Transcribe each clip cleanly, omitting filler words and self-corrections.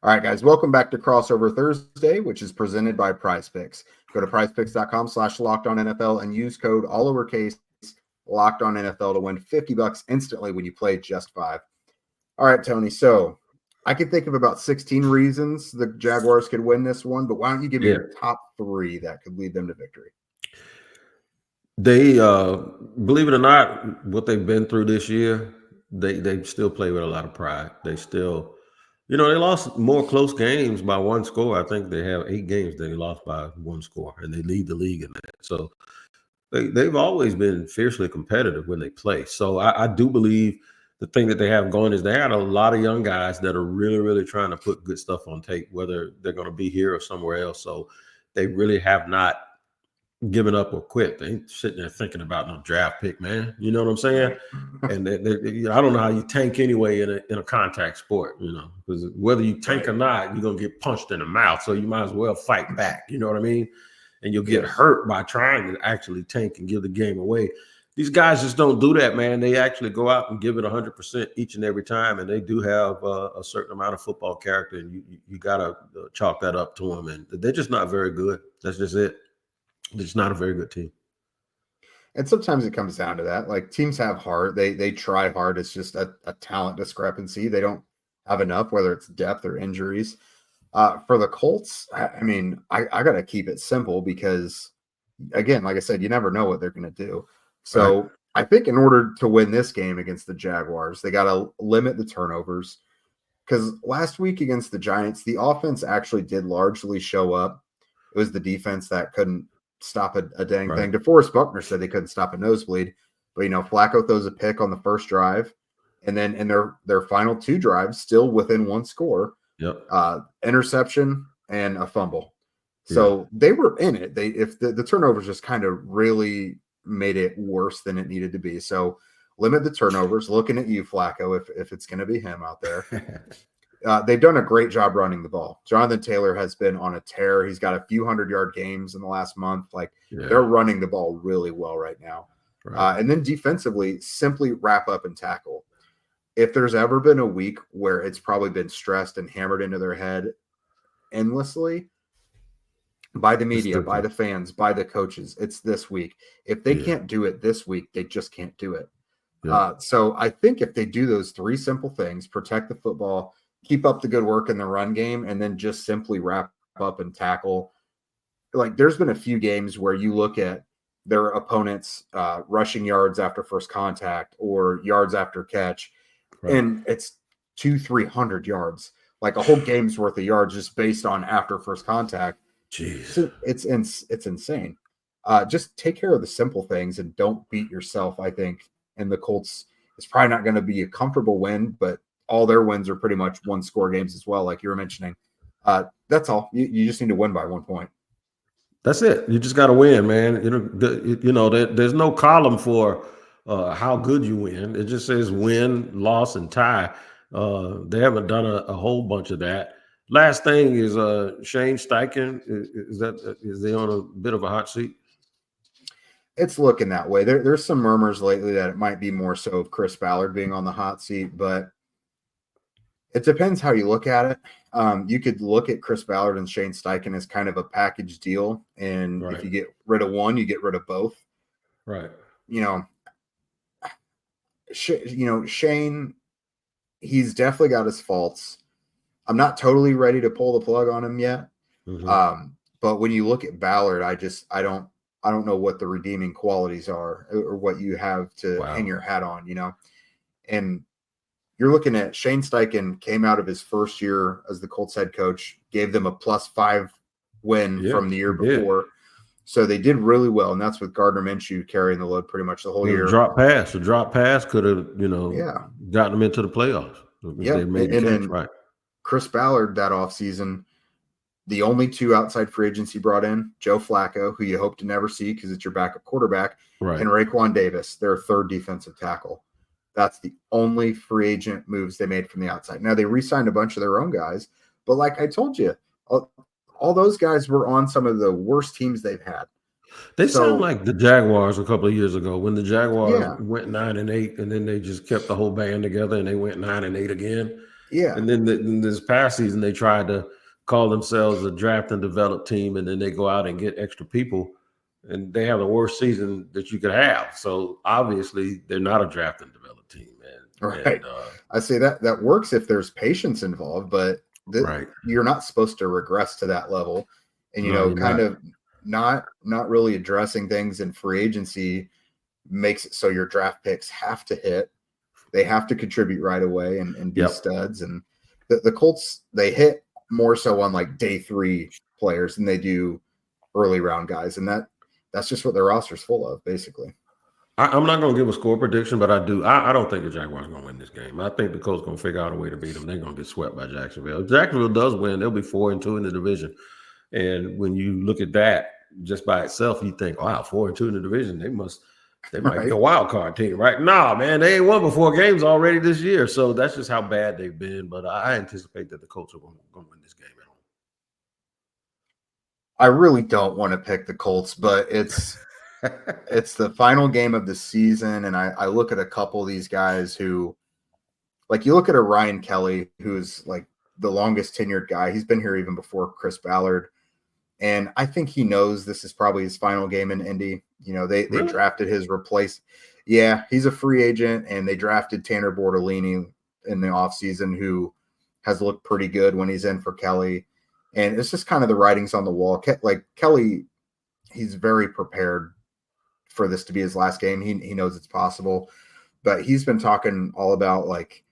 All right, guys, welcome back to Crossover Thursday, which is presented by PrizePicks. Go to prizepicks.com/LockedOnNFL and use code all lowercase LockedOnNFL to win $50 instantly when you play just 5. All right, Tony. So I could think of about 16 reasons the Jaguars could win this one, but why don't you give me your top 3 that could lead them to victory? They, believe it or not, what they've been through this year, they still play with a lot of pride. They still, they lost more close games by 1 score. I think they have 8 games that they lost by 1 score, and they lead the league in that. So they've always been fiercely competitive when they play. So I do believe the thing that they have going is they had a lot of young guys that are really, really trying to put good stuff on tape, whether they're going to be here or somewhere else. So they really have not given up or quit. They ain't sitting there thinking about no draft pick, man. You know what I'm saying? And I don't know how you tank anyway in a contact sport, because whether you tank or not, you're going to get punched in the mouth. So you might as well fight back. You know what I mean? And you'll get hurt by trying to actually tank and give the game away. These guys just don't do that, man. They actually go out and give it 100% each and every time, and they do have a certain amount of football character, and you got to chalk that up to them. And they're just not very good. That's just it. They're just not a very good team. And sometimes it comes down to that. Like, teams have heart. They try hard. It's just a talent discrepancy. They don't have enough, whether it's depth or injuries. For the Colts, I mean, I got to keep it simple because, again, like I said, you never know what they're going to do. So right. I think in order to win this game against the Jaguars, they got to limit the turnovers, because last week against the Giants, the offense actually did largely show up. It was the defense that couldn't stop a dang thing. DeForest Buckner said they couldn't stop a nosebleed, but Flacco throws a pick on the first drive, and then in their final 2 drives, still within 1 score. Yep. Interception and a fumble. So they were in it. If the turnovers just kind of really made it worse than it needed to be. So limit the turnovers. Looking at you, Flacco, if it's going to be him out there. They've done a great job running the ball. Jonathan Taylor has been on a tear. He's got a few 100-yard games in the last month. They're running the ball really well right now. Right. And then defensively, simply wrap up and tackle. If there's ever been a week where it's probably been stressed and hammered into their head endlessly by the media, by the fans, by the coaches, it's this week. If they can't do it this week, they just can't do it. So I think if they do those 3 simple things, protect the football, keep up the good work in the run game, and then just simply wrap up and tackle. Like, there's been a few games where you look at their opponents' rushing yards after first contact or yards after catch, and it's 200-300 yards, like a whole game's worth of yards just based on after first contact. Jeez. So it's insane. Just take care of the simple things and don't beat yourself, I think. And the Colts, it's probably not going to be a comfortable win, but all their wins are pretty much 1-score games as well, like you were mentioning. That's all. You just need to win by 1 point. That's it. You just got to win, man. There's no column for how good you win. It just says win, loss, and tie. They haven't done a whole bunch of that. Last thing is Shane Steichen. Is they on a bit of a hot seat? It's looking that way. There's some murmurs lately that it might be more so of Chris Ballard being on the hot seat, but it depends how you look at it. You could look at Chris Ballard and Shane Steichen as kind of a package deal, and if you get rid of one, you get rid of both. Right. Shane, he's definitely got his faults. I'm not totally ready to pull the plug on him yet. Mm-hmm. But when you look at Ballard, I don't know what the redeeming qualities are or what you have to hang your hat on, and you're looking at Shane Steichen came out of his first year as the Colts head coach, gave them a +5 win from the year before. So they did really well, and that's with Gardner Minshew carrying the load pretty much the whole year. A drop pass could have, gotten them into the playoffs. Yeah, and then Chris Ballard that offseason, the only 2 outside free agents he brought in, Joe Flacco, who you hope to never see because it's your backup quarterback, and Raekwon Davis, their 3rd defensive tackle. That's the only free agent moves they made from the outside. Now, they re-signed a bunch of their own guys, but like I told you, all those guys were on some of the worst teams they've had. They sound like the Jaguars a couple of years ago when the Jaguars went 9-8, and then they just kept the whole band together and they went 9-8 again. Yeah. And then in this past season, they tried to call themselves a draft and develop team, and then they go out and get extra people, and they have the worst season that you could have. So obviously, they're not a draft and develop team, man. Right. And, I say that works if there's patience involved, but right. you're not supposed to regress to that level. And, No, you're kind not. of not really addressing things in free agency makes it so your draft picks have to hit. They have to contribute right away and be Yep. studs. And the Colts, they hit more so on like day 3 players than they do early round guys. And that's just what their roster's full of, basically. I'm not going to give a score prediction, but I do. I don't think the Jaguars are going to win this game. I think the Colts are going to figure out a way to beat them. They're going to get swept by Jacksonville. If Jacksonville does win, they'll be 4-2 in the division. And when you look at that just by itself, you think, wow, 4-2 in the division, they might be a wild card team, right? Nah, man, they ain't won but 4 games already this year. So that's just how bad they've been. But I anticipate that the Colts are going to win this game at home. I really don't want to pick the Colts, but it's the final game of the season, and I look at a couple of these guys who, like, you look at a Ryan Kelly, who's like the longest tenured guy. He's been here even before Chris Ballard, and I think he knows this is probably his final game in Indy. They drafted his replace. Yeah, he's a free agent, and they drafted Tanner Bortolini in the offseason, who has looked pretty good when he's in for Kelly. And it's just kind of the writings on the wall. Like Kelly, he's very prepared for this to be his last game. He knows it's possible, but he's been talking all about like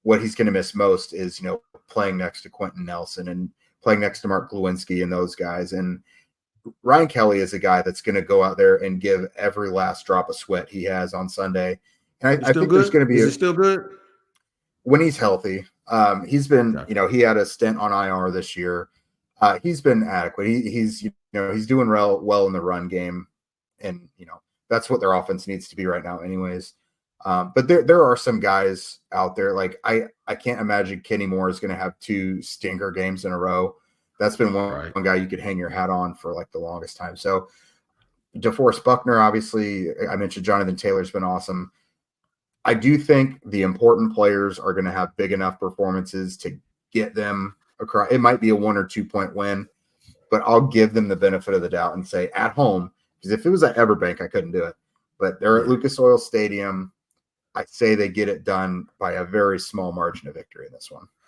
what he's going to miss most is, playing next to Quentin Nelson and playing next to Mark Glowinski and those guys. And Ryan Kelly is a guy that's going to go out there and give every last drop of sweat he has on Sunday. And I think there's going to be Is he still good when he's healthy. He's been, he had a stint on IR this year. He's been adequate. He's doing well in the run game. And, that's what their offense needs to be right now anyways. But there are some guys out there. Like I can't imagine Kenny Moore is going to have 2 stinker games in a row. That's been one guy you could hang your hat on for like the longest time. So DeForest Buckner, obviously, I mentioned Jonathan Taylor's been awesome. I do think the important players are going to have big enough performances to get them across. It might be a 1 or 2 point win, but I'll give them the benefit of the doubt and say at home, because if it was at Everbank, I couldn't do it. But they're at Lucas Oil Stadium. I'd say they get it done by a very small margin of victory in this one.